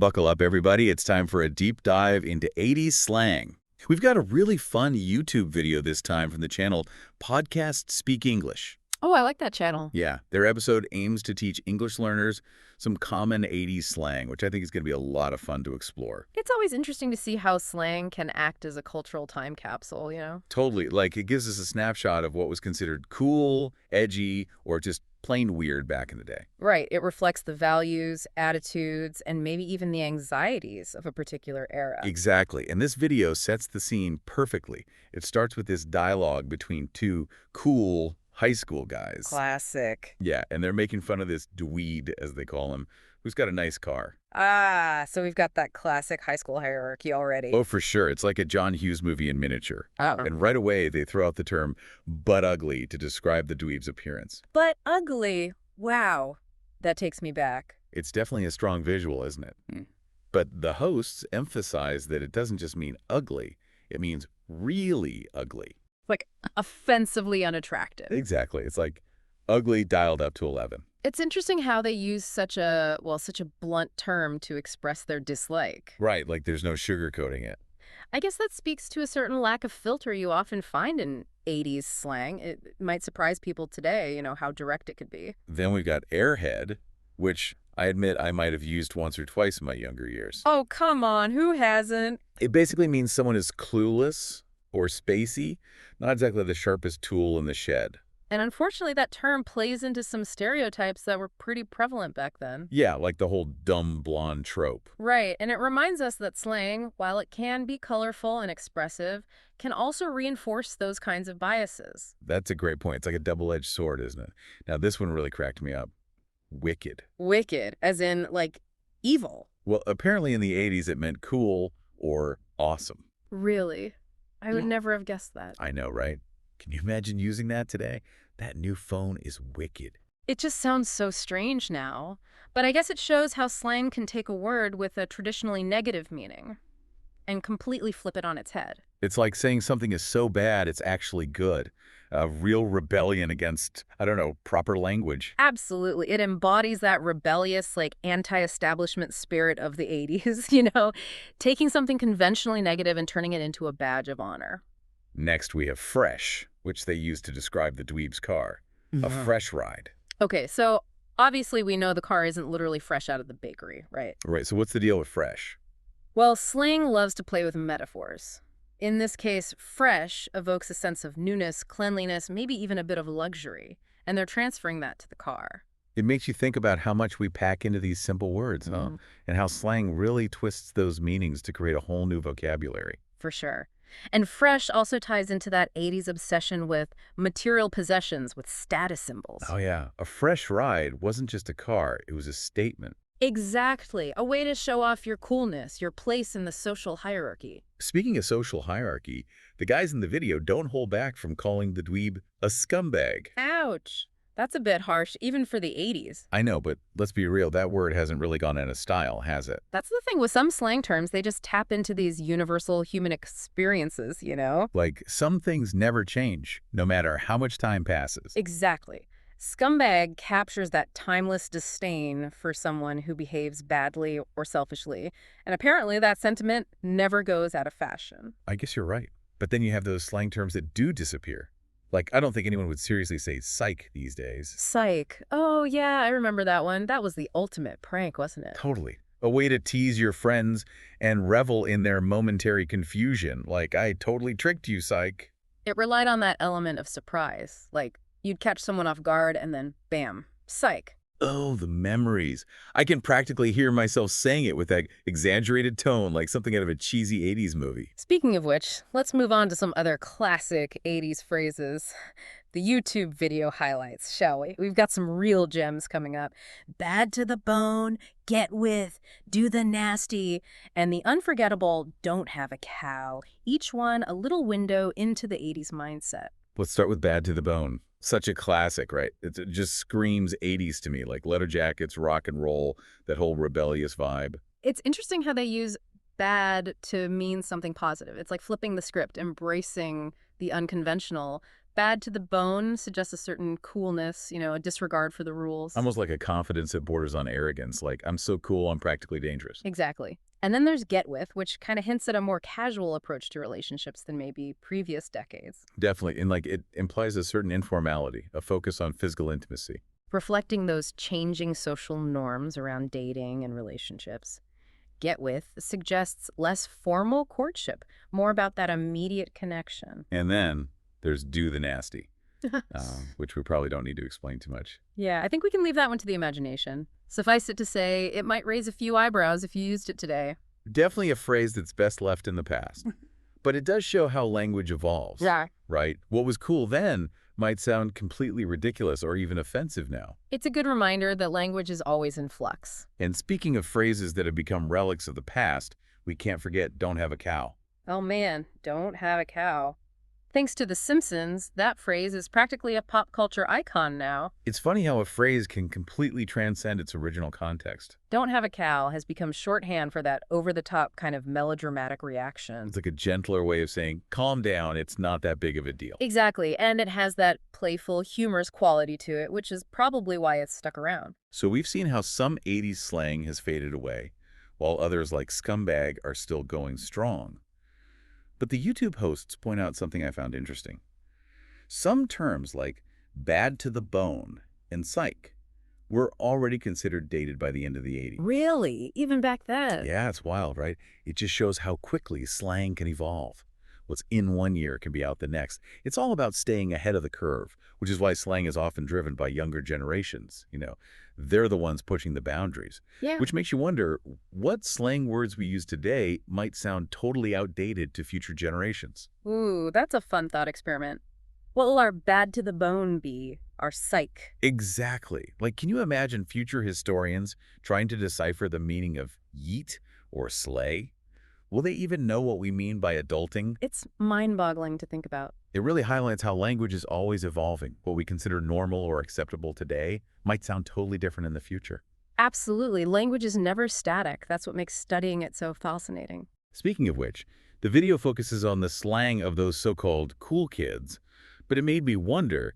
Buckle up, everybody. It's time for a deep dive into 80s slang. We've got a really fun YouTube video this time from the channel Podcast Speak English. Oh, I like that channel. Yeah, their episode aims to teach English learners some common 80s slang, which I think is going to be a lot of fun to explore. It's always interesting to see how slang can act as a cultural time capsule, you know? Totally. Like, it gives us a snapshot of what was considered cool, edgy, or just plain weird back in the day. Right. It reflects the values, attitudes, and maybe even the anxieties of a particular era. Exactly. And this video sets the scene perfectly. It starts with this dialogue between two cool high school guys. Classic. Yeah, and they're making fun of this dweeb, as they call him, who's got a nice car. Ah, so we've got that classic high school hierarchy already. Oh, for sure. It's like a John Hughes movie in miniature. Oh. And right away, they throw out the term butt ugly to describe the dweeb's appearance. But ugly. Wow. That takes me back. It's definitely a strong visual, isn't it? But the hosts emphasize that it doesn't just mean ugly. It means really ugly. Like, offensively unattractive. Exactly. It's like ugly dialed up to 11. It's interesting how they use such a blunt term to express their dislike. Right, like there's no sugarcoating it. I guess that speaks to a certain lack of filter you often find in 80s slang. It might surprise people today, you know, how direct it could be. Then we've got airhead, which I admit I might have used once or twice in my younger years. Oh, come on, who hasn't? It basically means someone is clueless or spacey, not exactly the sharpest tool in the shed. And unfortunately, that term plays into some stereotypes that were pretty prevalent back then. Yeah, like the whole dumb blonde trope. Right, and it reminds us that slang, while it can be colorful and expressive, can also reinforce those kinds of biases. That's a great point. It's like a double-edged sword, isn't it? Now, this one really cracked me up. Wicked. Wicked, as in, like, evil. Well, apparently in the 80s it meant cool or awesome. Really? I would never have guessed that. I know, right? Can you imagine using that today? That new phone is wicked. It just sounds so strange now. But I guess it shows how slang can take a word with a traditionally negative meaning and completely flip it on its head. It's like saying something is so bad it's actually good. A real rebellion against, I don't know, proper language. Absolutely. It embodies that rebellious, like, anti-establishment spirit of the 80s, you know, taking something conventionally negative and turning it into a badge of honor. Next, we have fresh, which they use to describe the dweeb's car. A fresh ride. Okay, so obviously we know the car isn't literally fresh out of the bakery, right? Right, so what's the deal with fresh? Well, slang loves to play with metaphors. In this case, fresh evokes a sense of newness, cleanliness, maybe even a bit of luxury, and they're transferring that to the car. It makes you think about how much we pack into these simple words, huh? And how slang really twists those meanings to create a whole new vocabulary. For sure. And fresh also ties into that 80s obsession with material possessions, with status symbols. Oh yeah, a fresh ride wasn't just a car, it was a statement. Exactly. A way to show off your coolness, your place in the social hierarchy. Speaking of social hierarchy, the guys in the video don't hold back from calling the dweeb a scumbag. Ouch. That's a bit harsh, even for the 80s. I know, but let's be real, that word hasn't really gone out of style, has it? That's the thing with some slang terms, they just tap into these universal human experiences, you know? Like, some things never change, no matter how much time passes. Exactly. Scumbag captures that timeless disdain for someone who behaves badly or selfishly, and apparently that sentiment never goes out of fashion. I guess you're right. But then you have those slang terms that do disappear. Like, I don't think anyone would seriously say psych these days. Psych. Oh, yeah, I remember that one. That was the ultimate prank, wasn't it? Totally. A way to tease your friends and revel in their momentary confusion. Like, I totally tricked you, psych. It relied on that element of surprise. Like, you'd catch someone off guard and then, bam, psych. Oh, the memories. I can practically hear myself saying it with that exaggerated tone, like something out of a cheesy 80s movie. Speaking of which, let's move on to some other classic 80s phrases. The YouTube video highlights, shall we? We've got some real gems coming up. Bad to the bone, get with, do the nasty, and the unforgettable don't have a cow. Each one a little window into the 80s mindset. Let's start with Bad to the Bone. Such a classic, right? It just screams 80s to me, like leather jackets, rock and roll, that whole rebellious vibe. It's interesting how they use bad to mean something positive. It's like flipping the script, embracing the unconventional, Bad to the bone suggests a certain coolness, a disregard for the rules. Almost like a confidence that borders on arrogance, like, I'm so cool, I'm practically dangerous. Exactly. And then there's get with, which kind of hints at a more casual approach to relationships than maybe previous decades, Definitely, and like it implies a certain informality, a focus on physical intimacy. reflecting those changing social norms around dating and relationships. Get with suggests less formal courtship, more about that immediate connection. And then there's do the nasty, which we probably don't need to explain too much. Yeah, I think we can leave that one to the imagination. Suffice it to say, it might raise a few eyebrows if you used it today. Definitely a phrase that's best left in the past. But it does show how language evolves, Yeah. right? What was cool then might sound completely ridiculous or even offensive now. It's a good reminder that language is always in flux. And speaking of phrases that have become relics of the past, we can't forget "don't have a cow." Oh man, don't have a cow. Thanks to The Simpsons, that phrase is practically a pop culture icon now. It's funny how a phrase can completely transcend its original context. Don't have a cow has become shorthand for that over-the-top kind of melodramatic reaction. It's like a gentler way of saying, calm down, it's not that big of a deal. Exactly, and it has that playful, humorous quality to it, which is probably why it's stuck around. So we've seen how some 80s slang has faded away, while others like scumbag are still going strong. But the YouTube hosts point out something I found interesting. Some terms like bad to the bone and psych were already considered dated by the end of the 80s. Really? Even back then? Yeah, it's wild, right? It just shows how quickly slang can evolve. What's in one year can be out the next. It's all about staying ahead of the curve, which is why slang is often driven by younger generations. They're the ones pushing the boundaries, Yeah. which makes you wonder what slang words we use today might sound totally outdated to future generations. Ooh, that's a fun thought experiment. What will our bad to the bone be? Our psych? Exactly. Like, can you imagine future historians trying to decipher the meaning of yeet or slay? Will they even know what we mean by adulting? It's mind-boggling to think about. It really highlights how language is always evolving. What we consider normal or acceptable today might sound totally different in the future. Absolutely. Language is never static. That's what makes studying it so fascinating. Speaking of which, the video focuses on the slang of those so-called cool kids, but it made me wonder,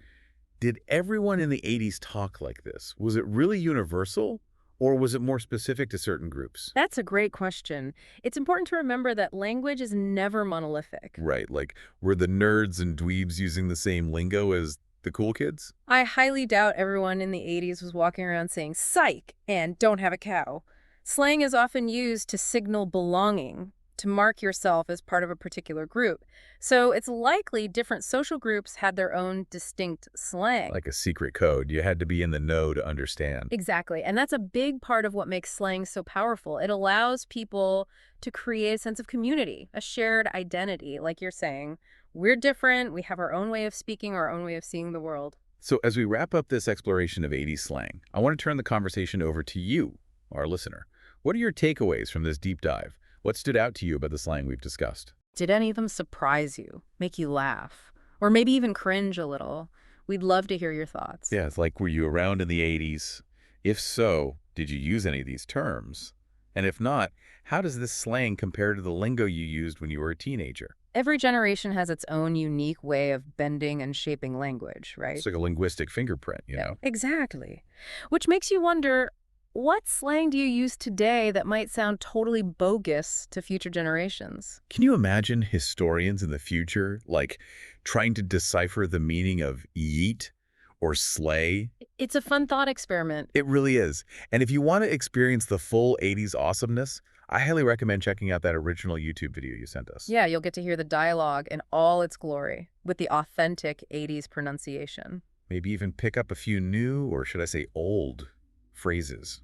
did everyone in the 80s talk like this? Was it really universal, or was it more specific to certain groups? That's a great question. It's important to remember that language is never monolithic. Right, like, were the nerds and dweebs using the same lingo as the cool kids? I highly doubt everyone in the 80s was walking around saying psych and don't have a cow. Slang is often used to signal belonging, to mark yourself as part of a particular group. So it's likely different social groups had their own distinct slang. Like a secret code. You had to be in the know to understand. Exactly. And that's a big part of what makes slang so powerful. It allows people to create a sense of community, a shared identity. Like you're saying, we're different. We have our own way of speaking, our own way of seeing the world. So as we wrap up this exploration of 80s slang, I want to turn the conversation over to you, our listener. What are your takeaways from this deep dive? What stood out to you about the slang we've discussed? Did any of them surprise you, make you laugh, or maybe even cringe a little? We'd love to hear your thoughts. Yeah, it's like, were you around in the 80s? If so, did you use any of these terms? And if not, how does this slang compare to the lingo you used when you were a teenager? Every generation has its own unique way of bending and shaping language, right? It's like a linguistic fingerprint, you know? Exactly. Which makes you wonder, what slang do you use today that might sound totally bogus to future generations? Can you imagine historians in the future, like, trying to decipher the meaning of yeet or slay? It's a fun thought experiment. It really is. And if you want to experience the full 80s awesomeness, I highly recommend checking out that original YouTube video you sent us. Yeah, you'll get to hear the dialogue in all its glory with the authentic 80s pronunciation. Maybe even pick up a few new, or should I say old, phrases.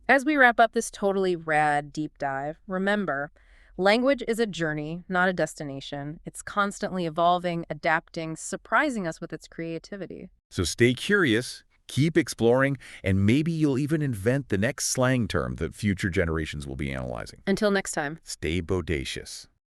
As we wrap up this totally rad deep dive, remember, language is a journey, not a destination. It's constantly evolving, adapting, surprising us with its creativity. So stay curious, keep exploring, and maybe you'll even invent the next slang term that future generations will be analyzing. Until next time. Stay bodacious.